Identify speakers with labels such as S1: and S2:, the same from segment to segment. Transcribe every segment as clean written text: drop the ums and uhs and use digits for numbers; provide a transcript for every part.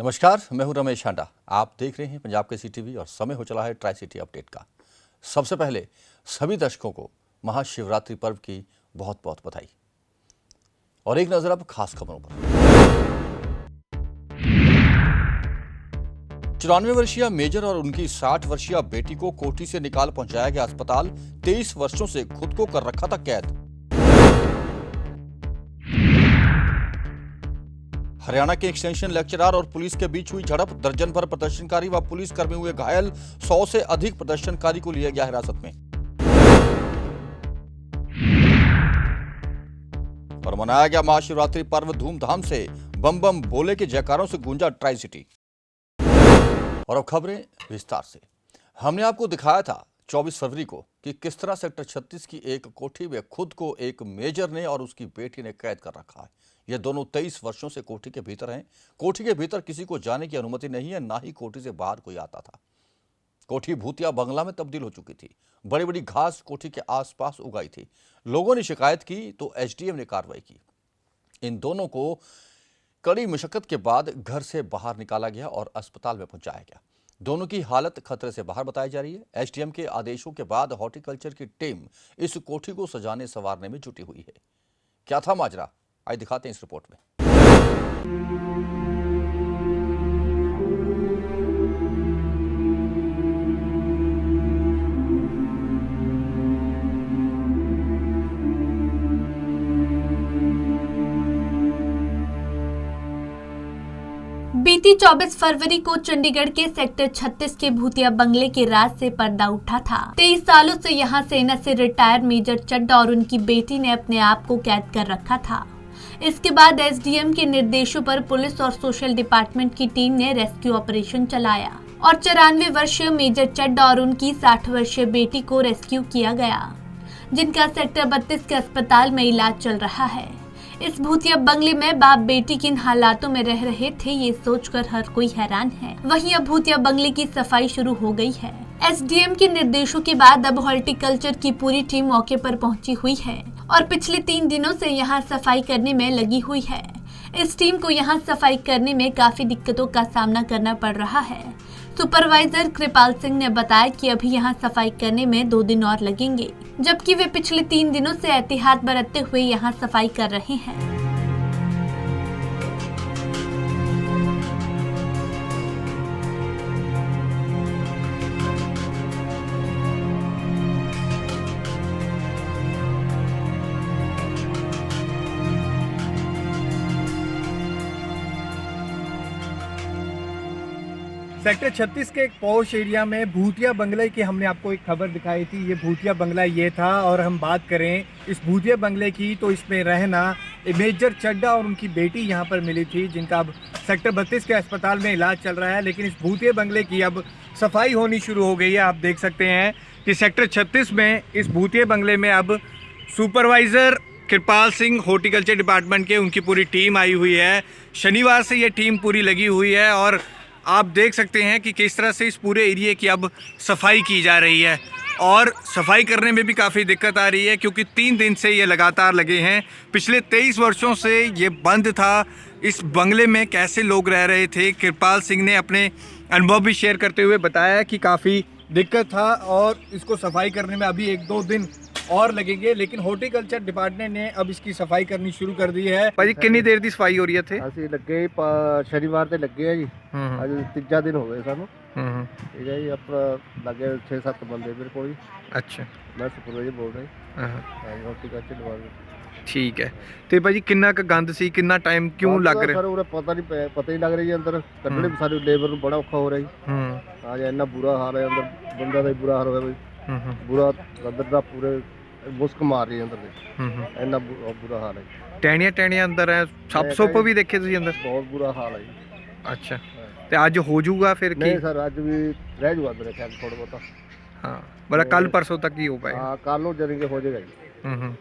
S1: नमस्कार, मैं हूं रमेश हांडा। आप देख रहे हैं पंजाब के सीटीवी और समय हो चला है ट्राई सिटी अपडेट का। सबसे पहले सभी दर्शकों को महाशिवरात्रि पर्व की बहुत बहुत बधाई। और एक नजर अब खास खबरों पर। 94 वर्षीय मेजर और उनकी 60 वर्षीय बेटी को कोठी से निकाल पहुंचाया गया अस्पताल। 23 वर्षों से खुद को कर रखा था कैद। हरियाणा के एक्सटेंशन लेक्चरर और पुलिस के बीच हुई झड़प। दर्जन भर प्रदर्शनकारी व पुलिस कर्मी हुए घायल। 100 से अधिक प्रदर्शनकारी को लिया गया हिरासत में। और मनाया गया महाशिवरात्रि पर्व धूमधाम से। बम बम भोले के जयकारों से गूंजा ट्राई सिटी। और अब खबरें विस्तार से। हमने आपको दिखाया था 24 फरवरी को कि किस तरह सेक्टर 36 की एक कोठी में खुद को एक मेजर ने और उसकी बेटी ने कैद कर रखा है। ये दोनों 23 वर्षों से कोठी के भीतर हैं। कोठी के भीतर किसी को जाने की अनुमति नहीं है, ना ही कोठी से बाहर कोई आता था। कोठी भूतिया बंगला में तब्दील हो चुकी थी। बड़ी बड़ी घास कोठी के आसपास उगाई थी। लोगों ने शिकायत की तो एसडीएम ने कार्रवाई की। इन दोनों को कड़ी मशक्कत के बाद घर से बाहर निकाला गया और अस्पताल में पहुंचाया गया। दोनों की हालत खतरे से बाहर बताई जा रही है। एसडीएम के आदेशों के बाद हॉर्टिकल्चर की टीम इस कोठी को सजाने संवारने में जुटी हुई है। क्या था माजरा, आइए दिखाते हैं इस रिपोर्ट में।
S2: बीती 24 फरवरी को चंडीगढ़ के सेक्टर 36 के भूतिया बंगले के राज से पर्दा उठा था। 23 सालों से यहां सेना से रिटायर मेजर चड्डा और उनकी बेटी ने अपने आप को कैद कर रखा था। इसके बाद एसडीएम के निर्देशों पर पुलिस और सोशल डिपार्टमेंट की टीम ने रेस्क्यू ऑपरेशन चलाया और 94 वर्षीय मेजर चड्डा और उनकी 60 वर्षीय बेटी को रेस्क्यू किया गया, जिनका सेक्टर 32 के अस्पताल में इलाज चल रहा है। इस भूतिया बंगले में बाप बेटी किन हालातों में रह रहे थे, ये सोचकर हर कोई हैरान है। वहीं अब भूतिया बंगले की सफाई शुरू हो गई है। एसडीएम के निर्देशों के बाद अब हॉर्टिकल्चर की पूरी टीम मौके पर पहुंची हुई है और पिछले 3 दिनों से यहां सफाई करने में लगी हुई है। इस टीम को यहां सफाई करने में काफी दिक्कतों का सामना करना पड़ रहा है। सुपरवाइजर कृपाल सिंह ने बताया कि अभी यहां सफाई करने में 2 दिन और लगेंगे, जबकि वे पिछले 3 दिनों से एहतियात बरतते हुए यहां सफाई कर रहे हैं।
S3: सेक्टर 36 के एक पॉश एरिया में भूतिया बंगले की हमने आपको एक खबर दिखाई थी। ये भूतिया बंगला ये था। और हम बात करें इस भूतिया बंगले की तो इसमें रहना मेजर चड्डा और उनकी बेटी यहाँ पर मिली थी, जिनका अब सेक्टर 32 के अस्पताल में इलाज चल रहा है। लेकिन इस भूतिया बंगले की अब सफाई होनी शुरू हो गई है। आप देख सकते हैं कि सेक्टर 36 में इस भूतिया बंगले में अब सुपरवाइज़र कृपाल सिंह हॉर्टिकल्चर डिपार्टमेंट के उनकी पूरी टीम आई हुई है। शनिवार से ये टीम पूरी लगी हुई है और आप देख सकते हैं कि किस तरह से इस पूरे एरिया की अब सफाई की जा रही है। और सफाई करने में भी काफ़ी दिक्कत आ रही है, क्योंकि 3 दिन से ये लगातार लगे हैं। पिछले 23 वर्षों से ये बंद था। इस बंगले में कैसे लोग रह रहे थे, कृपाल सिंह ने अपने अनुभव भी शेयर करते हुए बताया कि काफ़ी दिक्कत था और इसको सफाई करने में अभी 1-2 दिन और लगेंगे। लेकिन हॉर्टिकल्चर डिपार्टमेंट ने अब इसकी सफाई करनी शुरू कर दी है।
S4: ਭਾਜੀ ਕਿੰਨੀ ਦੇਰ ਦੀ ਸਫਾਈ ਹੋ ਰਹੀ ਹੈ ਇੱਥੇ?
S5: ਅਸੀਂ ਲੱਗੇ ਸ਼ਨੀਵਾਰ ਤੇ ਲੱਗੇ ਆ ਜੀ। ਅੱਜ ਤੀਜਾ ਦਿਨ ਹੋ ਗਏ ਸਾਨੂੰ। ਠੀਕ ਹੈ ਜੀ। ਆਪਣਾ ਲੱਗੇ 6-7 ਬੰਦੇ ਮੇਰੇ ਕੋਲ ਜੀ।
S4: ਅੱਛਾ,
S5: ਮੈਂ ਸੁਪਰਵਾਈਜ਼ਰ ਬੋਲ ਰਿਹਾ ਜੀ ਹੌਰਟੀਕਲਚਰ ਡਿਪਾਰਟਮੈਂਟ।
S4: ਠੀਕ ਹੈ। ਤੇ ਭਾਜੀ ਕਿੰਨਾ ਕੁ ਗੰਦ ਸੀ, ਕਿੰਨਾ ਟਾਈਮ ਕਿਉਂ ਲੱਗ ਰਿਹਾ?
S5: ਸਰ ਉਹਦਾ ਪਤਾ ਹੀ ਲੱਗ ਰਹੀ ਹੈ। ਅੰਦਰ ਕੱਢਣੇ ਵੀ ਸਾਡੇ ਲੇਬਰ ਨੂੰ ਬੜਾ ਔਖਾ ਹੋ ਰਿਹਾ ਜੀ। ਹਾਂ ਜੀ, ਇੰਨਾ ਬੁਰਾ ਹਾਲ ਹੈ ਅੰਦਰ। ਬੰਦਾ ਦਾ ਹੀ ਬੁਰਾ ਹਾਲ ਹੋਇਆ ਬਈ। ਬੁਰਾ ਅੰਦਰ ਦਾ ਪੂਰੇ ਮੁਸਕ ਮਾਰ ਰਹੀ ਅੰਦਰ ਦੇ। ਇੰਨਾ ਬੁਰਾ ਹਾਲ ਹੈ।
S4: ਟਹਿਣੀਆਂ ਅੰਦਰ ਹੈ। ਸੱਪ ਵੀ ਦੇਖੇ ਤੁਸੀਂ ਅੰਦਰ?
S5: ਬਹੁਤ ਬੁਰਾ ਹਾਲ ਹੈ ਜੀ।
S4: ਅੱਛਾ, ਤੇ ਅੱਜ ਹੋ ਜਾਊਗਾ ਫਿਰ ਕੀ?
S5: ਨਹੀਂ ਸਰ, ਅੱਜ ਵੀ ਰਹਿ ਜਾਊਗਾ ਮੇਰੇ ਖਿਆਲ ਥੋੜਾ ਬਹੁਤਾ।
S4: ਹਾਂ, ਬੜਾ ਕੱਲ ਪਰਸੋਂ ਤੱਕ ਹੀ ਹੋ ਪਾਏ।
S5: ਹਾਂ, ਕੱਲ ਨੂੰ ਜਾਣਗੇ ਹੋ ਜਾਏਗਾ ਜੀ।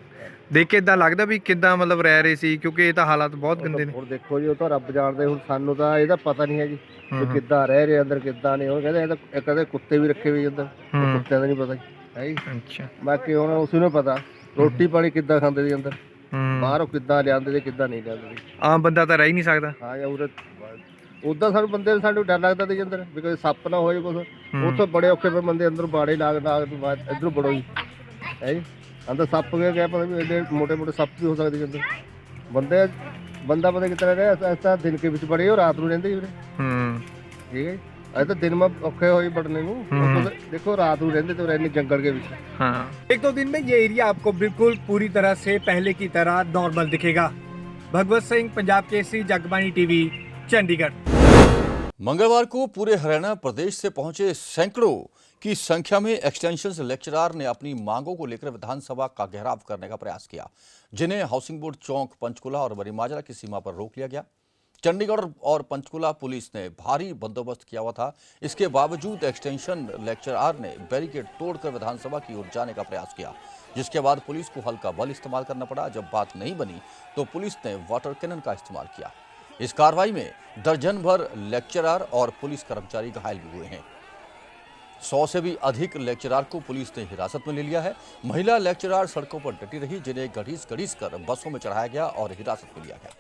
S4: ਦੇਖ ਕੇ ਇਦਾਂ ਲੱਗਦਾ ਵੀ ਕਿੱਦਾਂ ਮਤਲਬ ਰਹਿ ਰਹੇ ਸੀ, ਕਿਉਂਕਿ ਇਹ ਤਾਂ ਹਾਲਾਤ ਬਹੁਤ ਗੰਦੇ ਨੇ।
S5: ਹੁਣ ਦੇਖੋ ਜੀ, ਉਹ ਤਾਂ ਰੱਬ ਜਾਣਦੇ। ਹੁਣ ਸਾਨੂੰ ਤਾਂ ਇਹਦਾ ਪਤਾ ਨਹੀਂ ਹੈ ਜੀ ਕਿ ਕਿੱਦਾਂ ਰਹਿ ਰਹੇ ਅੰਦਰ, ਕਿੱਦਾਂ ਨਹੀਂ। ਉਹ ਕਹਿੰਦੇ ਕੁੱਤੇ ਵੀ ਰੱਖੇ ਹੋਏ ਅੰਦਰ, ਕੁੱਤਿਆਂ ਦਾ ਨਹੀਂ ਪਤਾ ਹੈ ਜੀ।
S4: ਅੱਛਾ,
S5: ਬਾਕੀ ਹੁਣ ਉਸ ਨੂੰ ਪਤਾ ਰੋਟੀ ਪਾਣੀ ਕਿੱਦਾਂ ਖਾਂਦੇ ਸੀ ਅੰਦਰ, ਬਾਹਰੋਂ ਕਿੱਦਾਂ ਲਿਆਂਦੇ ਤੇ ਕਿੱਦਾਂ ਨਹੀਂ ਲਿਆਂਦੇ।
S4: ਆਮ ਬੰਦਾ ਤਾਂ ਰਹਿ ਹੀ ਨਹੀਂ ਸਕਦਾ।
S5: ਹਾਂ ਜੀ, ਉਰੇ ਉਦਾਂ ਸਾਨੂੰ ਬੰਦੇ ਨੂੰ ਸਾਨੂੰ ਡਰ ਲੱਗਦਾ ਤੇ ਅੰਦਰ ਵੀ ਕੋਈ ਸੱਪ ਨਾ ਹੋਏ ਕੁਛ ਉੱਥੇ ਬੜੇ ਔਖੇ ਫਿਰ ਬੰਦੇ ਅੰਦਰ ਬਾੜੇ ਲਾਗ ਤੋਂ ਬਾਅਦ ਇੱਧਰੋਂ ਬੜੋ ਜੀ ਹੈ ਜੀ ਅੰਦਰ ਸੱਪ ਗਿਆ ਪਤਾ ਵੀ ਐਡੇ ਮੋਟੇ ਮੋਟੇ ਸੱਪ ਵੀ ਹੋ ਸਕਦੇ ਜੀ ਅੰਦਰ ਬੰਦਾ ਪਤਾ ਕਿਸ ਤਰ੍ਹਾਂ ਰਿਹਾ ਐਸਾ ਦਿਨ ਕੇ ਵਿੱਚ ਬੜੇ ਉਹ ਰਾਤ ਨੂੰ ਰਹਿੰਦੇ ਜੀ ਉਰੇ ਠੀਕ ਹੈ ਜੀ ਅੱਜ ਤਾਂ दिन में औखे हो बढ़ने को देखो रात को रहते तो रहने जंगल के बीच।
S3: हाँ। एक दो दिन में ये एरिया आपको बिल्कुल पूरी तरह से पहले की तरह नॉर्मल दिखेगा। भगवत सिंह, पंजाब केसरी, जगबानी टीवी, चंडीगढ़।
S1: मंगलवार को पूरे हरियाणा प्रदेश से पहुंचे सैकड़ों की संख्या में एक्सटेंशन लेक्चरार ने अपनी मांगों को लेकर विधानसभा का घेराव करने का प्रयास किया, जिन्हें हाउसिंग बोर्ड चौक, पंचकुला और बरीमाजरा की सीमा पर रोक लिया गया। चंडीगढ़ और पंचकुला पुलिस ने भारी बंदोबस्त किया हुआ था। इसके बावजूद एक्सटेंशन लेक्चरार ने बैरिकेड तोड़कर विधानसभा की ओर जाने का प्रयास किया, जिसके बाद पुलिस को हल्का बल इस्तेमाल करना पड़ा। जब बात नहीं बनी तो पुलिस ने वाटर कैनन का इस्तेमाल किया। इस कार्रवाई में दर्जन भर लेक्चरार और पुलिस कर्मचारी घायल भी हुए हैं। 100 से भी अधिक लेक्चरार को पुलिस ने हिरासत में ले लिया है। महिला लेक्चरार सड़कों पर डटी रही, जिन्हें घड़ीस कर बसों में चढ़ाया गया और हिरासत में लिया गया।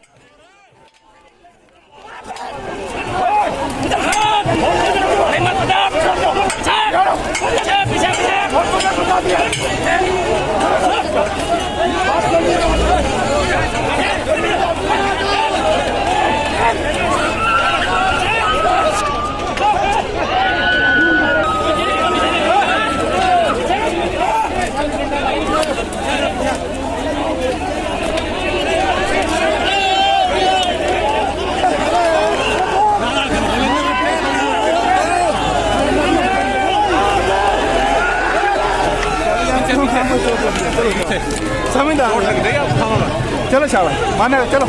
S3: चलो शाबाश माने चलो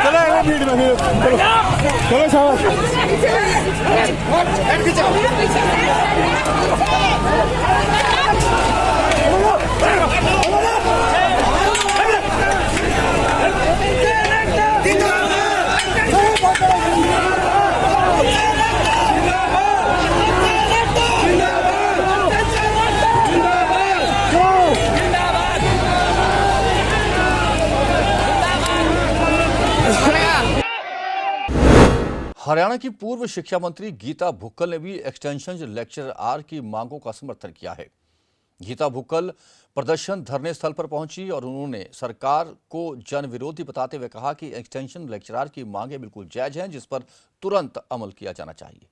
S3: चलो भीड़ में चलो शाबाश
S1: हरियाणा की पूर्व शिक्षा मंत्री गीता भुक्कल ने भी एक्सटेंशन लेक्चरार की मांगों का समर्थन किया है। गीता भुक्कल प्रदर्शन धरने स्थल पर पहुंची और उन्होंने सरकार को जन विरोधी बताते हुए कहा कि एक्सटेंशन लेक्चरार की मांगें बिल्कुल जायज हैं, जिस पर तुरंत अमल किया जाना चाहिए।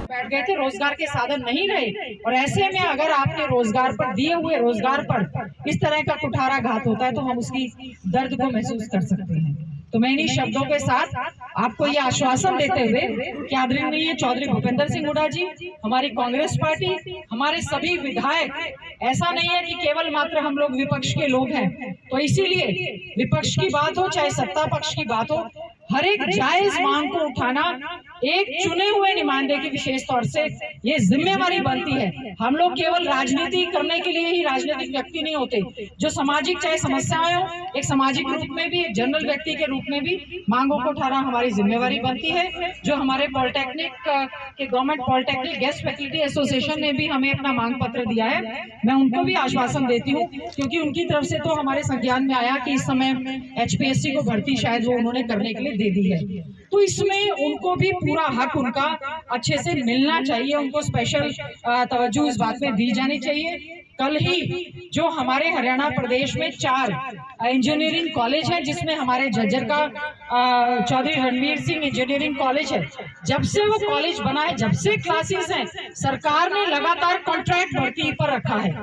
S6: बैठ गए थे, रोजगार के साधन नहीं रहे, और ऐसे में अगर आपने रोजगार पर दिए हुए रोजगार पर इस तरह का कुठाराघात होता है तो हम उसकी दर्द को महसूस कर सकते हैं। तो मैं इन्हीं शब्दों के साथ आपको ये आश्वासन देते हुए कि आदरणीय चौधरी भूपेंद्र सिंह हुड्डा जी, हमारी कांग्रेस पार्टी, हमारे सभी विधायक, ऐसा नहीं है कि केवल मात्र हम लोग विपक्ष के लोग हैं, तो इसीलिए विपक्ष की बात हो चाहे सत्ता पक्ष की बात हो, हर एक जायज मांग को उठाना एक चुने हुए नुमाइंदे की विशेष तौर से ये जिम्मेवारी बनती है। हम लोग केवल राजनीति करने के लिए ही राजनीतिक व्यक्ति नहीं होते, जो सामाजिक चाहे समस्याएं हो, एक सामाजिक रूप में भी, एक जनरल व्यक्ति के रूप में भी मांगों को उठाना हमारी जिम्मेवारी बनती है। जो हमारे पॉलिटेक्निक के government polytechnic guest faculty association ने भी हमें अपना मांग पत्र दिया है, मैं उनको भी आश्वासन देती हूँ, क्योंकि उनकी तरफ से तो हमारे संज्ञान में आया कि इस समय HPSC को भर्ती शायद वो उन्होंने करने के लिए दे दी है, तो इसमें उनको भी पूरा हक उनका अच्छे से मिलना चाहिए, उनको स्पेशल तवज्जो इस बात में दी जानी चाहिए। कल ही जो हमारे हरियाणा प्रदेश में 4 इंजीनियरिंग कॉलेज है, जिसमें हमारे झज्जर का चौधरी रणवीर सिंह इंजीनियरिंग कॉलेज है, जब से वो कॉलेज बना है, जब से क्लासेस हैं, सरकार ने लगातार कॉन्ट्रैक्ट भर्ती पर रखा है।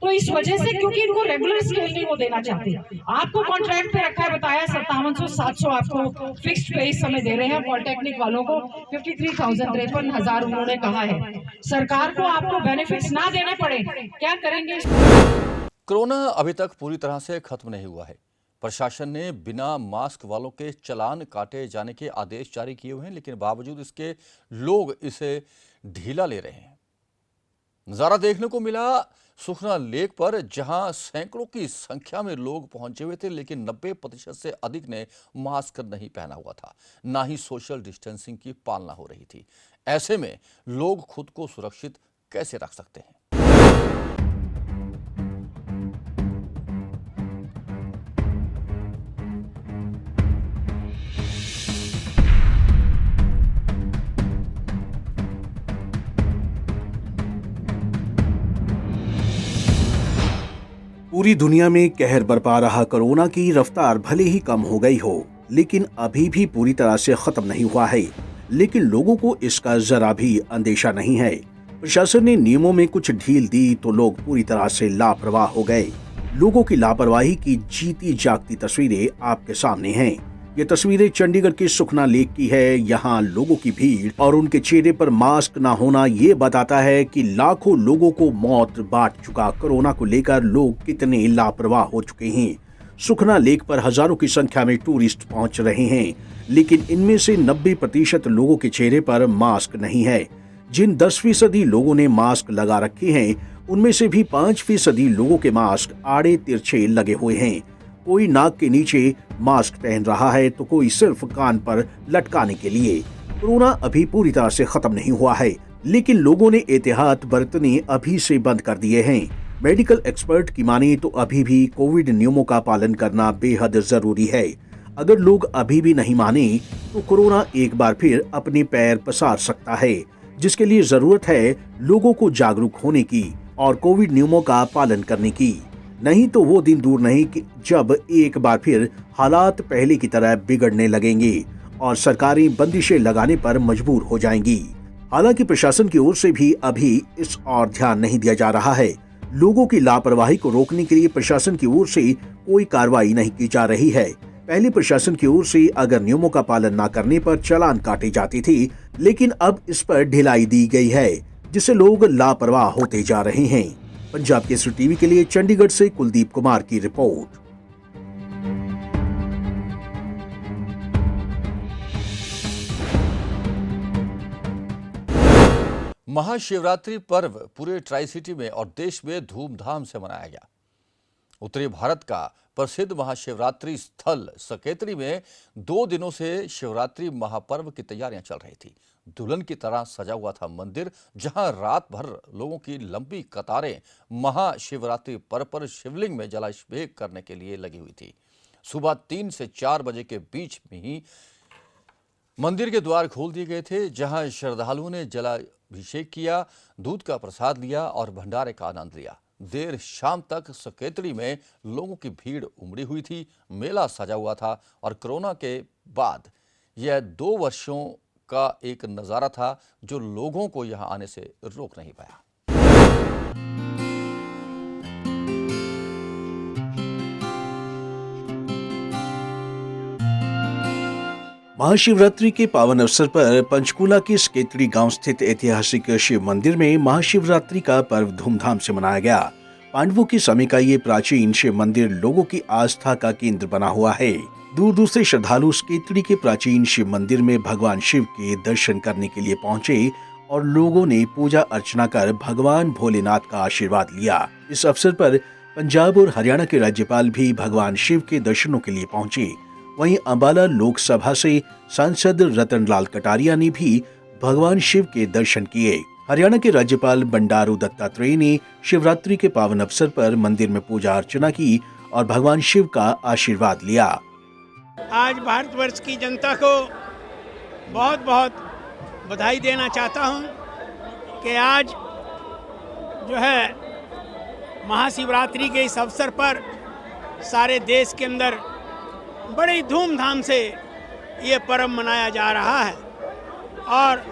S6: तो इस वजह से, क्योंकि इनको रेगुलर स्केल नहीं वो देना चाहते, आपको कॉन्ट्रैक्ट पे रखा है, बताया 5700-700 आपको फिक्स्ड पे इस समय दे रहे हैं। पॉलिटेक्निक वालों को 53,000 उन्होंने कहा है। सरकार को आपको बेनिफिट्स ना देने पड़े, क्या करेंगे?
S1: कोरोना अभी तक पूरी तरह से खत्म नहीं हुआ है। प्रशासन ने बिना मास्क वालों के चालान काटे जाने के आदेश जारी किए हुए हैं, लेकिन बावजूद इसके लोग इसे ढीला ले रहे हैं। नजारा देखने को मिला सुखना लेक पर, जहां सैकड़ों की संख्या में लोग पहुंचे हुए थे, लेकिन 90% से अधिक ने मास्क नहीं पहना हुआ था, ना ही सोशल डिस्टेंसिंग की पालना हो रही थी। ऐसे में लोग खुद को सुरक्षित कैसे रख सकते हैं?
S7: पूरी दुनिया में कहर बरपा रहा कोरोना की रफ्तार भले ही कम हो गई हो, लेकिन अभी भी पूरी तरह से खत्म नहीं हुआ है। लेकिन लोगों को इसका जरा भी अंदेशा नहीं है। प्रशासन ने नियमों में कुछ ढील दी तो लोग पूरी तरह से लापरवाह हो गए। लोगों की लापरवाही की जीती जागती तस्वीरें आपके सामने हैं। ये तस्वीरें चंडीगढ़ के सुखना लेक की है। यहाँ लोगों की भीड़ और उनके चेहरे पर मास्क न होना ये बताता है कि लाखों लोगों को मौत बांट चुका कोरोना को लेकर लोग कितने लापरवाह हो चुके हैं। सुखना लेक पर हजारों की संख्या में टूरिस्ट पहुंच रहे हैं, लेकिन इनमें से 90% लोगों के चेहरे पर मास्क नहीं है। जिन 10% लोगों ने मास्क लगा रखे हैं, उनमें से भी 5% लोगों के मास्क आड़े तिरछे लगे हुए हैं। कोई नाक के नीचे मास्क पहन रहा है तो कोई सिर्फ कान पर लटकाने के लिए। कोरोना अभी पूरी तरह से खत्म नहीं हुआ है, लेकिन लोगों ने एहतियात बरतने अभी से बंद कर दिए हैं। मेडिकल एक्सपर्ट की माने तो अभी भी कोविड नियमों का पालन करना बेहद जरूरी है। अगर लोग अभी भी नहीं माने तो कोरोना एक बार फिर अपने पैर पसार सकता है, जिसके लिए जरूरत है लोगों को जागरूक होने की और कोविड नियमों का पालन करने की। नहीं तो वो दिन दूर नहीं कि जब एक बार फिर हालात पहले की तरह बिगड़ने लगेंगे और सरकारें बंदिशें लगाने पर मजबूर हो जाएंगी। हालांकि प्रशासन की ओर से भी अभी इस ओर ध्यान नहीं दिया जा रहा है। लोगों की लापरवाही को रोकने के लिए प्रशासन की ओर से कोई कार्रवाई नहीं की जा रही है। पहले प्रशासन की ओर से अगर नियमों का पालन न करने पर चालान काटे जाते थे, लेकिन अब इस पर ढिलाई दी गई है, जिससे लोग लापरवाह होते जा रहे हैं। पंजाब केसरी टीवी के लिए चंडीगढ़ से कुलदीप कुमार की रिपोर्ट।
S1: महाशिवरात्रि पर्व पूरे ट्राई सिटी में और देश में धूमधाम से मनाया गया। उत्तरी भारत का प्रसिद्ध महाशिवरात्रि स्थल सकेतड़ी में 2 दिनों से शिवरात्रि महापर्व की तैयारियां चल रही थी। दुल्हन की तरह सजा हुआ था मंदिर, जहां रात भर लोगों की लंबी कतारें महाशिवरात्रि पर्व पर शिवलिंग में जलाभिषेक करने के लिए लगी हुई थी। सुबह 3 से 4 बजे के बीच में ही मंदिर के द्वार खोल दिए गए थे, जहां श्रद्धालुओं ने जलाभिषेक किया, दूध का प्रसाद लिया और भंडारे का आनंद लिया। देर शाम तक सकेतड़ी में लोगों की भीड़ उमड़ी हुई थी। मेला सजा हुआ था और कोरोना के बाद यह 2 वर्षों का एक नजारा था जो लोगों को यहां आने से रोक नहीं पाया।
S7: महाशिवरात्रि के पावन अवसर पर पंचकूला के सकेतड़ी गांव स्थित ऐतिहासिक शिव मंदिर में महाशिवरात्रि का पर्व धूमधाम से मनाया गया। पांडवों के समय का ये प्राचीन शिव मंदिर लोगों की आस्था का केंद्र बना हुआ है। दूर दूर से श्रद्धालु सकेतड़ी के प्राचीन शिव मंदिर में भगवान शिव के दर्शन करने के लिए पहुंचे और लोगों ने पूजा अर्चना कर भगवान भोलेनाथ का आशीर्वाद लिया। इस अवसर पर पंजाब और हरियाणा के राज्यपाल भी भगवान शिव के दर्शनों के लिए पहुंचे। वहीं अंबाला लोकसभा से सांसद रतन लाल कटारिया ने भी भगवान शिव के दर्शन किए। हरियाणा के राज्यपाल बंडारू दत्तात्रेय ने शिवरात्रि के पावन अवसर पर मंदिर में पूजा अर्चना की और भगवान शिव का आशीर्वाद लिया।
S8: आज भारतवर्ष की जनता को बहुत बहुत बधाई देना चाहता हूं कि आज जो है महाशिवरात्रि के इस अवसर पर सारे देश के अंदर बड़ी धूमधाम से ये पर्व मनाया जा रहा है। और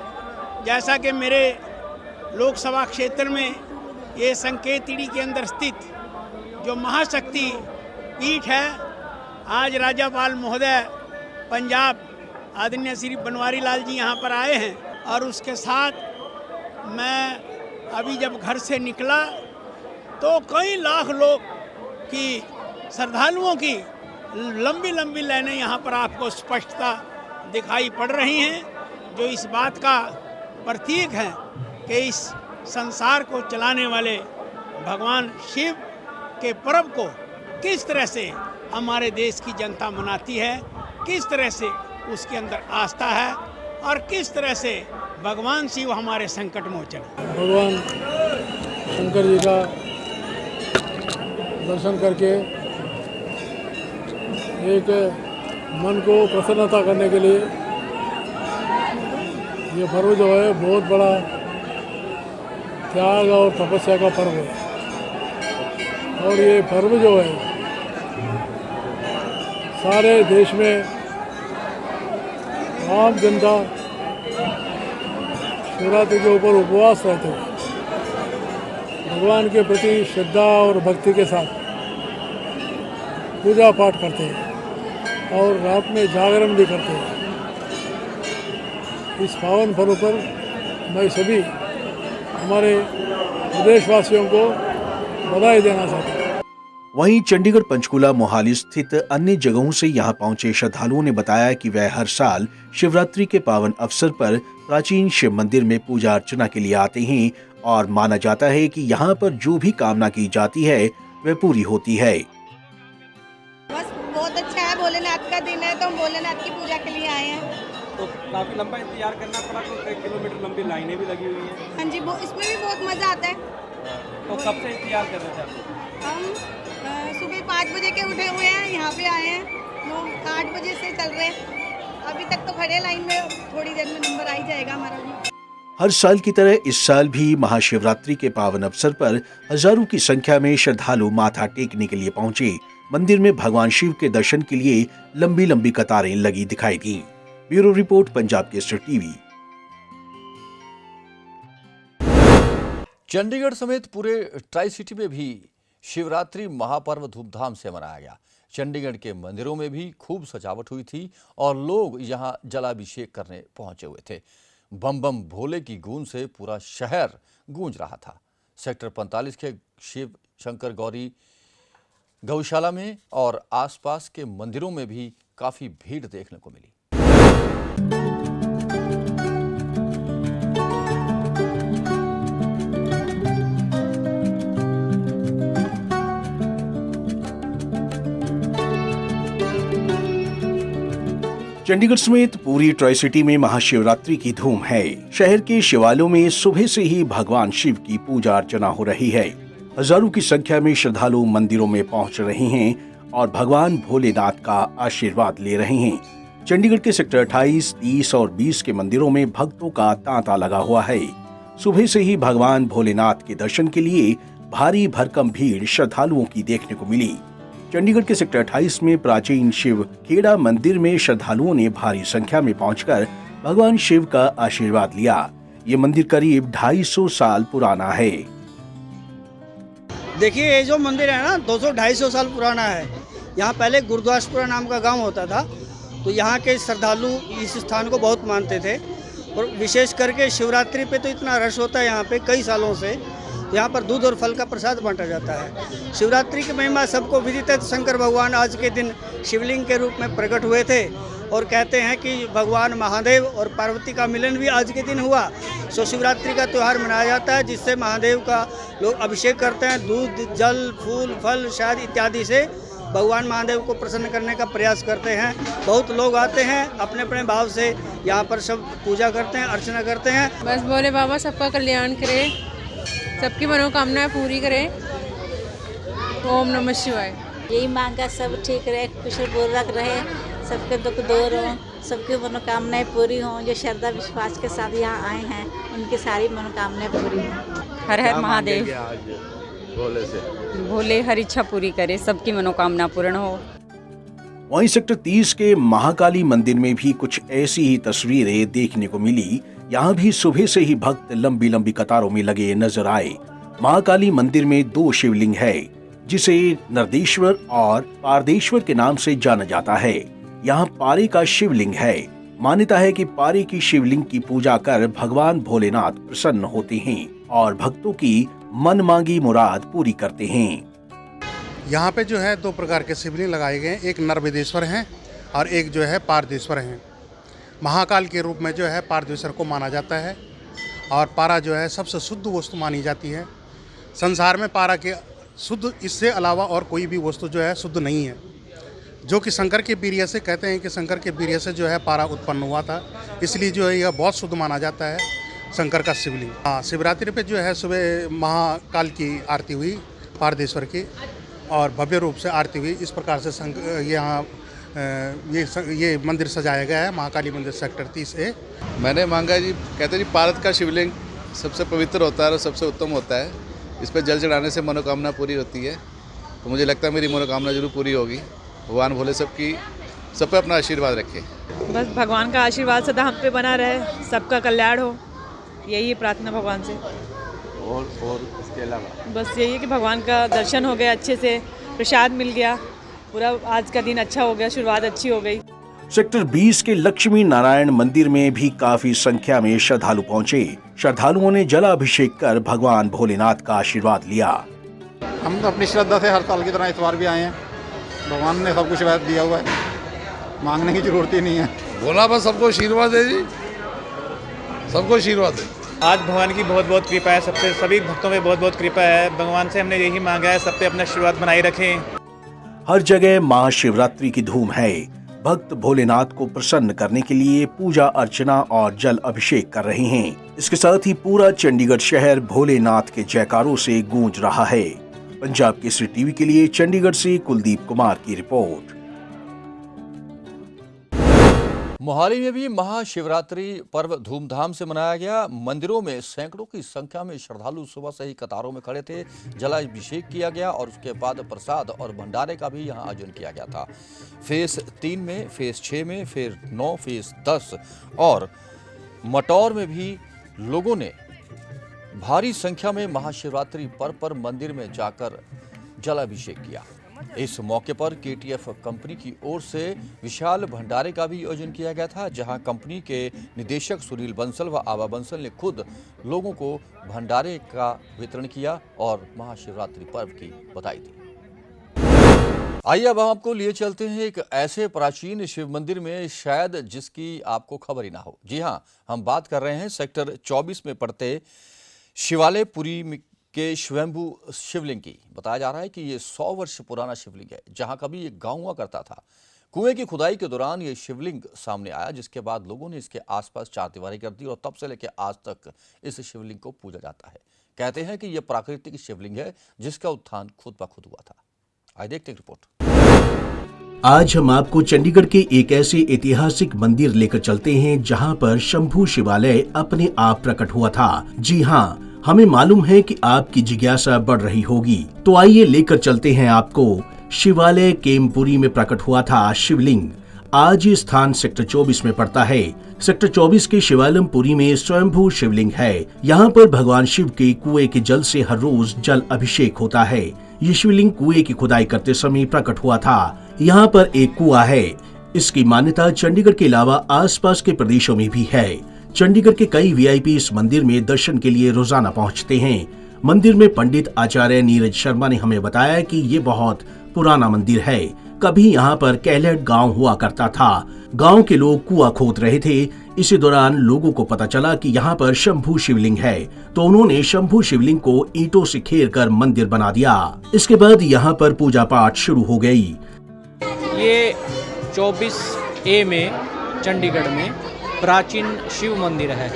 S8: जैसा कि मेरे लोकसभा क्षेत्र में ये सकेतड़ी के अंदर स्थित जो महाशक्ति पीठ है, आज राज्यपाल महोदय पंजाब आदरणीय श्री बनवारी लाल जी यहाँ पर आए हैं और उसके साथ मैं अभी जब घर से निकला तो कई लाख लोग की श्रद्धालुओं की लंबी लंबी लाइनें यहाँ पर आपको स्पष्टता दिखाई पड़ रही हैं, जो इस बात का प्रतीक है कि इस संसार को चलाने वाले भगवान शिव के पर्व को किस तरह से हमारे देश की जनता मनाती है, किस तरह से उसके अंदर आस्था है और किस तरह से भगवान शिव हमारे संकट मोचन है।
S9: भगवान शंकर जी का दर्शन करके एक मन को प्रसन्नता करने के लिए ये पर्व जो है बहुत बड़ा त्याग और तपस्या का पर्व है। और ये पर्व जो है सारे देश में आम जनता शिवरात्रि के ऊपर उपवास रहते हैं, भगवान के प्रति श्रद्धा और भक्ति के साथ पूजा पाठ करते हैं और रात में जागरण भी करते हैं। इस पावन पर्व पर मैं सभी हमारे प्रदेशवासियों को बधाई देना चाहता हूँ।
S7: वहीं चंडीगढ़, पंचकूला, मोहाली स्थित अन्य जगहों से यहां पहुंचे श्रद्धालुओं ने बताया कि वह हर साल शिवरात्रि के पावन अवसर पर प्राचीन शिव मंदिर में पूजा अर्चना के लिए आते हैं और माना जाता है कि यहां पर जो भी कामना की जाती है वह पूरी होती है।
S10: बस बहुत अच्छा है, भोलेनाथ का दिन है तो हम भोलेनाथ की पूजा के लिए आए हैं।
S11: तो काफ़ी लंबा इंतजार करना पड़ा, तो कई किलोमीटर लंबी लाइनें भी लगी हुई हैं।
S10: हाँ जी, वो इसमें भी बहुत मज़ा आता है।
S11: तो कब से इंतजार कर रहे थे आप?
S10: हम सुबह 5 बजे के उठे हुए हैं, यहाँ पे आए हैं, 8 बजे से चल रहे हैं। अभी तक तो खड़े लाइन में, थोड़ी देर में नंबर आ ही जाएगा हमारा भी।
S7: हर साल की तरह इस साल भी महाशिवरात्रि के पावन अवसर पर हजारों की संख्या में श्रद्धालु माथा टेकने के लिए पहुंचे। मंदिर में भगवान शिव के दर्शन के लिए लंबी लंबी कतारें लगी दिखाई दी। Bureau report, Punjab Kesari TV.
S1: Chandigarh समेत पूरे ट्राई सिटी में भी शिवरात्रि महापर्व धूमधाम से मनाया गया। चंडीगढ़ के मंदिरों में भी खूब सजावट हुई थी और लोग यहां जलाभिषेक करने पहुंचे हुए थे। बम बम भोले की गूंज से पूरा शहर गूंज रहा था। सेक्टर 45 के शिव शंकर गौरी गौशाला में और आसपास के मंदिरों में भी काफी भीड़ देखने को मिली।
S7: चंडीगढ़ समेत पूरी ट्राई सिटी में महाशिवरात्रि की धूम है। शहर के शिवालयों में सुबह से ही भगवान शिव की पूजा अर्चना हो रही है। हजारों की संख्या में श्रद्धालु मंदिरों में पहुंच रहे हैं और भगवान भोलेनाथ का आशीर्वाद ले रहे हैं। चंडीगढ़ के सेक्टर 28, 30 और 20 के मंदिरों में भक्तों का तांता लगा हुआ है। सुबह से ही भगवान भोलेनाथ के दर्शन के लिए भारी भरकम भीड़ श्रद्धालुओं की देखने को मिली। चंडीगढ़ के सेक्टर 28 में प्राचीन शिव खेड़ा मंदिर में श्रद्धालुओं ने भारी संख्या में पहुंचकर भगवान शिव का आशीर्वाद लिया। ये मंदिर करीब 250 साल पुराना है।
S12: देखिए, ये जो मंदिर है ना 200-250 साल पुराना है। यहाँ पहले गुरुदासपुरा नाम का गांव होता था, तो यहाँ के श्रद्धालु इस स्थान को बहुत मानते थे और विशेष करके शिवरात्रि पे तो इतना रश होता है यहाँ पे कई सालों से। यहाँ पर दूध और फल का प्रसाद बांटा जाता है। शिवरात्रि की महिमा सबको विदित है। शंकर भगवान आज के दिन शिवलिंग के रूप में प्रकट हुए थे और कहते हैं कि भगवान महादेव और पार्वती का मिलन भी आज के दिन हुआ। सो शिवरात्रि का त्यौहार मनाया जाता है, जिससे महादेव का लोग अभिषेक करते हैं। दूध, जल, फूल, फल, शहद इत्यादि से भगवान महादेव को प्रसन्न करने का प्रयास करते हैं। बहुत लोग आते हैं, अपने अपने भाव से यहाँ पर सब पूजा करते हैं, अर्चना करते हैं।
S13: बस भोले बाबा सबका कल्याण करे, सबकी मनोकामनाएं पूरी करें। ओम नमः शिवाय।
S14: यही मांगा सब ठीक रहे, कुशल पूर्वक रहे, सबके दुख दूर हो, सबकी मनोकामनाएं पूरी हों। जो श्रद्धा विश्वास के साथ यहाँ आए हैं उनकी सारी मनोकामनाएं पूरी हों।
S13: हर हर महादेव।
S11: भोले से
S13: भोले हर इच्छा पूरी करे, सबकी मनोकामना पूर्ण हो।
S7: वहीं सेक्टर 30 के महाकाली मंदिर में भी कुछ ऐसी ही तस्वीरें देखने को मिली। यहाँ भी सुबह से ही भक्त लंबी लंबी कतारों में लगे नजर आए। महाकाली मंदिर में 2 शिवलिंग है, जिसे नर्देश्वर और पारदेश्वर के नाम से जाना जाता है। यहाँ पारे का शिवलिंग है। मान्यता है कि पारे की शिवलिंग की पूजा कर भगवान भोलेनाथ प्रसन्न होते हैं और भक्तों की मन मांगी मुराद पूरी करते हैं।
S15: यहाँ पे जो है 2 प्रकार के शिवलिंग लगाए गए हैं। एक नर्मदेश्वर हैं और एक जो है पारदेश्वर हैं। महाकाल के रूप में जो है पारदेश्वर को माना जाता है और पारा जो है सबसे शुद्ध वस्तु मानी जाती है। संसार में पारा के शुद्ध, इससे अलावा और कोई भी वस्तु जो है शुद्ध नहीं है। जो कि शंकर के वीर्य से, कहते हैं कि शंकर के वीर्य से जो है पारा उत्पन्न हुआ था, इसलिए जो है यह बहुत शुद्ध माना जाता है शंकर का शिवलिंग। हाँ, शिवरात्रि पे जो है सुबह महाकाल की आरती हुई, पारदेश्वर की, और भव्य रूप से आरती हुई। इस प्रकार से यहाँ ये मंदिर सजाया गया है, महाकाली मंदिर सेक्टर 30A।
S16: मैंने मांगा जी, कहते जी भारत का शिवलिंग सबसे पवित्र होता है और सबसे उत्तम होता है। इस पर जल चढ़ाने से मनोकामना पूरी होती है। तो मुझे लगता है मेरी मनोकामना जरूर पूरी होगी। भगवान भोले सब पे अपना आशीर्वाद रखे।
S13: बस भगवान का आशीर्वाद सदा हम पे बना रहे, सबका कल्याण हो, यही प्रार्थना भगवान से।
S11: और इसके अलावा
S13: बस यही है कि भगवान का दर्शन हो गया अच्छे से, प्रसाद मिल गया, पूरा आज का दिन अच्छा हो गया, शुरुआत अच्छी हो गई।
S7: सेक्टर 20 के लक्ष्मी नारायण मंदिर में भी काफी संख्या में श्रद्धालु पहुंचे। श्रद्धालुओं ने जलाभिषेक कर भगवान भोलेनाथ का आशीर्वाद लिया।
S5: हम तो अपनी श्रद्धा से हर साल की तरह इस बार भी आए हैं। भगवान ने सब कुछ वैध दिया हुआ है, मांगने की जरूरत ही नहीं है।
S16: भोला बस सबको आशीर्वाद दे जी, सबको आशीर्वाद दे।
S11: आज भगवान की बहुत बहुत कृपा है, सबसे सभी भक्तों में बहुत बहुत कृपा है। भगवान से हमने यही मांगा है, सब पे अपना आशीर्वाद बनाए रखें।
S7: हर जगह महाशिवरात्रि की धूम है। भक्त भोलेनाथ को प्रसन्न करने के लिए पूजा अर्चना और जल अभिषेक कर रहे हैं। इसके साथ ही पूरा चंडीगढ़ शहर भोलेनाथ के जयकारों से गूंज रहा है। पंजाब केसरी टीवी के लिए चंडीगढ़ से कुलदीप कुमार की रिपोर्ट।
S1: मोहाली में भी महाशिवरात्रि पर्व धूमधाम से मनाया गया। मंदिरों में सैकड़ों की संख्या में श्रद्धालु सुबह से ही कतारों में खड़े थे। जलाभिषेक किया गया और उसके बाद प्रसाद और भंडारे का भी यहां आयोजन किया गया था। फेज 3 में, फेज 6 में, फेज 9, फेज 10 और मटौर में भी लोगों ने भारी संख्या में महाशिवरात्रि पर्व पर मंदिर में जाकर जलाभिषेक किया। इस मौके पर केटीएफ कंपनी की ओर से विशाल भंडारे का भी आयोजन किया गया था, जहां कंपनी के निदेशक सुनील बंसल व आबा बंसल ने खुद लोगों को भंडारे का वितरण किया और महाशिवरात्रि पर्व की बधाई दी। आइए अब हम आपको लिए चलते हैं एक ऐसे प्राचीन शिव मंदिर में शायद जिसकी आपको खबर ही ना हो। जी हां, हम बात कर रहे हैं सेक्टर 24 में पड़ते शिवालय पुरी के स्वयंभू शिवलिंग की। बताया जा रहा है कि ये 100 वर्ष पुराना शिवलिंग है, जहां कभी एक गांव हुआ करता था। कुएं की खुदाई के दौरान ये शिवलिंग सामने आया, जिसके बाद लोगों ने इसके आसपास चारदीवारी कर दी और तब से लेकर आज तक इस शिवलिंग को पूजा जाता है। कहते हैं कि यह प्राकृतिक शिवलिंग है, जिसका उत्थान खुद ब खुद हुआ था। आइए देखते हैं रिपोर्ट।
S7: आज हम आपको चंडीगढ़ के एक ऐसे ऐतिहासिक मंदिर लेकर चलते हैं जहां पर शंभू शिवालय अपने आप प्रकट हुआ था। जी हाँ, हमें मालूम है कि आपकी जिज्ञासा बढ़ रही होगी, तो आइए लेकर चलते हैं आपको शिवालय केमपुरी में प्रकट हुआ था शिवलिंग। आज ये स्थान सेक्टर 24 में पड़ता है। सेक्टर 24 के शिवालयपुरी में स्वयंभू शिवलिंग है। यहाँ पर भगवान शिव के कुएं के जल से हर रोज जल अभिषेक होता है। ये शिवलिंग कुएं की खुदाई करते समय प्रकट हुआ था। यहाँ पर एक कुआं है। इसकी मान्यता चंडीगढ़ के अलावा आसपास के प्रदेशों में भी है। चंडीगढ़ के कई वीआईपी इस मंदिर में दर्शन के लिए रोजाना पहुंचते हैं। मंदिर में पंडित आचार्य नीरज शर्मा ने हमें बताया कि ये बहुत पुराना मंदिर है। कभी यहाँ पर कैलट गांव हुआ करता था। गांव के लोग कुआं खोद रहे थे। इसी दौरान लोगों को पता चला कि यहाँ पर शंभू शिवलिंग है, तो उन्होंने शंभू शिवलिंग को ईंटों से घेर कर मंदिर बना दिया। इसके बाद यहाँ पर पूजा पाठ शुरू हो गई।
S12: ये 24A में चंडीगढ़ में प्राचीन शिव मंदिर है,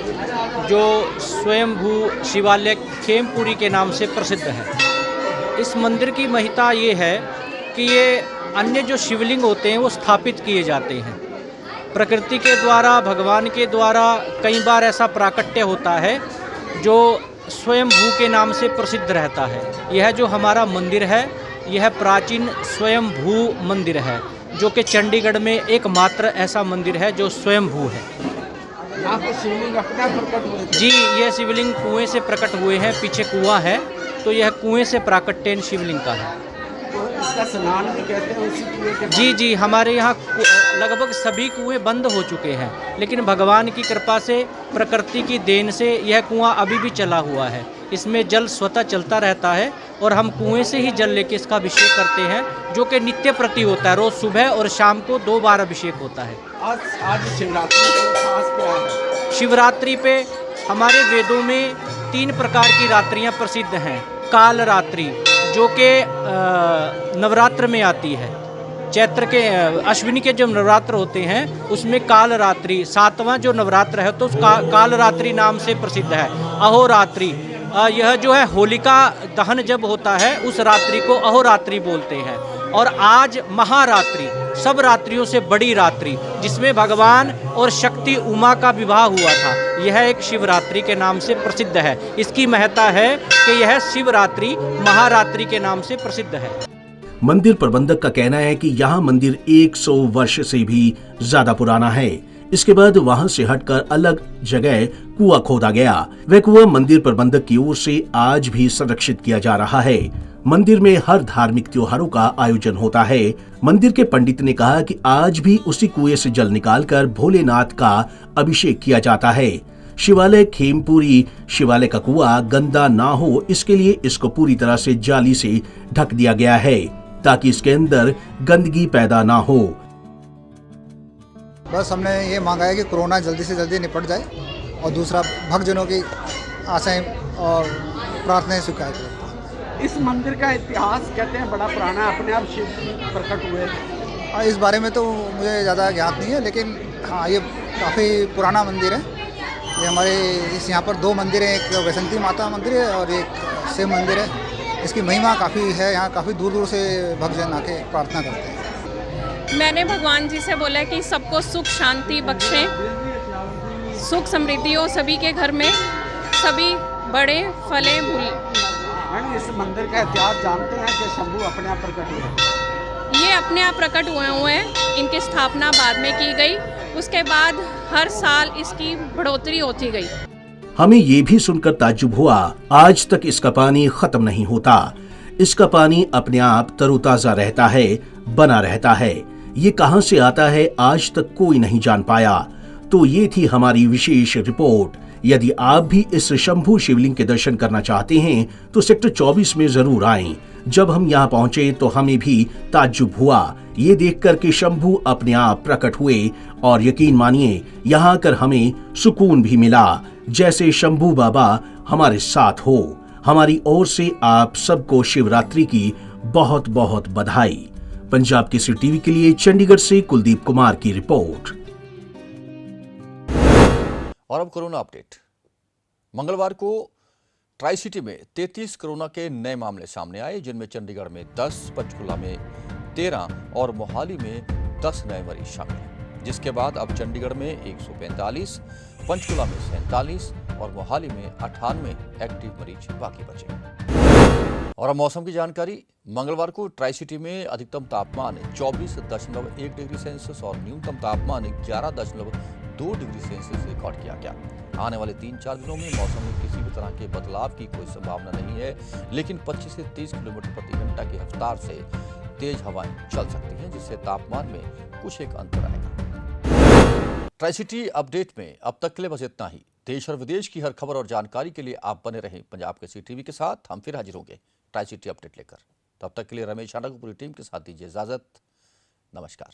S12: जो स्वयंभू शिवालय खेमपुरी के नाम से प्रसिद्ध है। इस मंदिर की महत्ता ये है कि ये अन्य जो शिवलिंग होते हैं वो स्थापित किए जाते हैं। प्रकृति के द्वारा, भगवान के द्वारा कई बार ऐसा प्राकट्य होता है जो स्वयंभू के नाम से प्रसिद्ध रहता है। यह जो हमारा मंदिर है, यह प्राचीन स्वयंभू मंदिर है, जो कि चंडीगढ़ में एकमात्र ऐसा मंदिर है जो स्वयंभू है।
S11: यहाँ पे शिवलिंग अपना प्रकट हुए थे?
S12: जी, यह शिवलिंग कुएं से प्रकट हुए हैं। पीछे कुआं है, तो यह कुएं से प्राकट्य शिवलिंग का है।
S11: तो इसका स्नान भी कहते हैं उसी कुएं के?
S12: जी जी, हमारे यहाँ लगभग सभी कुएं बंद हो चुके हैं, लेकिन भगवान की कृपा से, प्रकृति की देन से यह कुआं अभी भी चला हुआ है। इसमें जल स्वतः चलता रहता है और हम कुएं से ही जल लेके इसका अभिषेक करते हैं, जो कि नित्य प्रति होता है। रोज सुबह और शाम को 2 बार अभिषेक होता है।
S11: आज शिवरात्रि को खास क्या है?
S12: शिवरात्रि पे हमारे वेदों में 3 प्रकार की रात्रियां प्रसिद्ध हैं। काल रात्रि, जो कि नवरात्र में आती है। चैत्र के अश्विनी के जो नवरात्र होते हैं उसमें काल रात्रि, 7वां जो नवरात्र है तो काल रात्रि नाम से प्रसिद्ध है। अहोरात्रि, यह जो है होलिका दहन जब होता है उस रात्रि को अहोरात्रि बोलते हैं। और आज महारात्रि, सब रात्रियों से बड़ी रात्रि, जिसमें भगवान और शक्ति उमा का विवाह हुआ था, यह एक शिवरात्रि के नाम से प्रसिद्ध है। इसकी महत्ता है कि यह शिवरात्रि महारात्रि के नाम से प्रसिद्ध है।
S7: मंदिर प्रबंधक का कहना है कि यहाँ मंदिर 100 वर्ष से भी ज्यादा पुराना है। इसके बाद वहां से हटकर अलग जगह कुआं खोदा गया। वह कुआं मंदिर प्रबंधक की ओर से आज भी संरक्षित किया जा रहा है। मंदिर में हर धार्मिक त्योहारों का आयोजन होता है। मंदिर के पंडित ने कहा कि आज भी उसी कुएं से जल निकालकर भोलेनाथ का अभिषेक किया जाता है। शिवालय खेमपुरी शिवालय का कुआं गंदा ना हो, इसके लिए इसको पूरी तरह से जाली से ढक दिया गया है ताकि इसके अंदर गंदगी पैदा ना हो।
S17: बस हमने ये मांगा है कि कोरोना जल्दी से जल्दी निपट जाए और दूसरा भक्तजनों की आशाएं और प्रार्थनाएं स्वीकार करें।
S18: इस मंदिर का इतिहास कहते हैं बड़ा पुराना है, अपने आप शिव प्रकट हुए।
S17: इस बारे में तो मुझे ज़्यादा ज्ञात नहीं है, लेकिन हाँ ये काफ़ी पुराना मंदिर है। ये हमारे यहाँ पर 2 मंदिर हैं, एक वैसंती माता मंदिर है और एक शिव मंदिर है। इसकी महिमा काफ़ी है, यहाँ काफ़ी दूर दूर से भक्तजन आके प्रार्थना करते हैं।
S13: मैंने भगवान जी से बोला कि सबको सुख शांति बख्शें, सुख समृद्धि हो सभी के घर में, सभी बड़े फले भूल।
S18: इस मंदिर का इतिहास जानते हैं कि शंभू अपने आप प्रकट हुए?
S13: ये अपने आप प्रकट हुए हैं। इनकी स्थापना बाद में की गई, उसके बाद हर साल इसकी बढ़ोतरी होती गई।
S7: हमें ये भी सुनकर ताज्जुब हुआ, आज तक इसका पानी खत्म नहीं होता। इसका पानी अपने आप तरोताजा रहता है, बना रहता है। ये कहां से आता है आज तक कोई नहीं जान पाया। तो ये थी हमारी विशेष रिपोर्ट। यदि आप भी इस शंभू शिवलिंग के दर्शन करना चाहते हैं तो सेक्टर 24 में जरूर आएं। जब हम यहाँ पहुंचे तो हमें भी ताज्जुब हुआ ये देखकर कि शंभू अपने आप प्रकट हुए, और यकीन मानिए यहाँ आकर हमें सुकून भी मिला, जैसे शंभू बाबा हमारे साथ हो। हमारी ओर से आप सबको शिवरात्रि की बहुत बहुत बधाई। पंजाब केसरी टीवी के लिए चंडीगढ़ से कुलदीप कुमार की रिपोर्ट।
S1: और अब कोरोना अपडेट। मंगलवार को ट्राई सिटी में 33 कोरोना के नए मामले सामने आए, जिनमें चंडीगढ़ में 10, पंचकुला में 13 और मोहाली में 10 नए मरीज शामिल हैं। जिसके बाद अब चंडीगढ़ में 145, पंचकुला में 47 और मोहाली में 98 एक्टिव मरीज बाकी बचे। और अब मौसम की जानकारी। मंगलवार को ट्राई सिटी में अधिकतम तापमान 24.1 डिग्री सेल्सियस और न्यूनतम तापमान 11.2 डिग्री सेल्सियस रिकॉर्ड किया गया। आने वाले 3-4 दिनों में मौसम में किसी भी तरह के बदलाव की कोई संभावना नहीं है, लेकिन 25 से 30 किलोमीटर प्रति घंटा की रफ्तार से तेज हवाएं चल सकती हैं, जिससे तापमान में कुछ एक अंतर आएगा। ट्राई सिटी अपडेट में अब तक के लिए बस इतना ही। देश और विदेश की हर खबर और जानकारी के लिए आप बने रहें पंजाब केसरी टीवी के साथ। हम फिर हाजिर होंगे ट्राई सिटी अपडेट लेकर। तब तक के लिए रमेश आनंद को पूरी टीम के साथ दीजिए इजाजत। नमस्कार।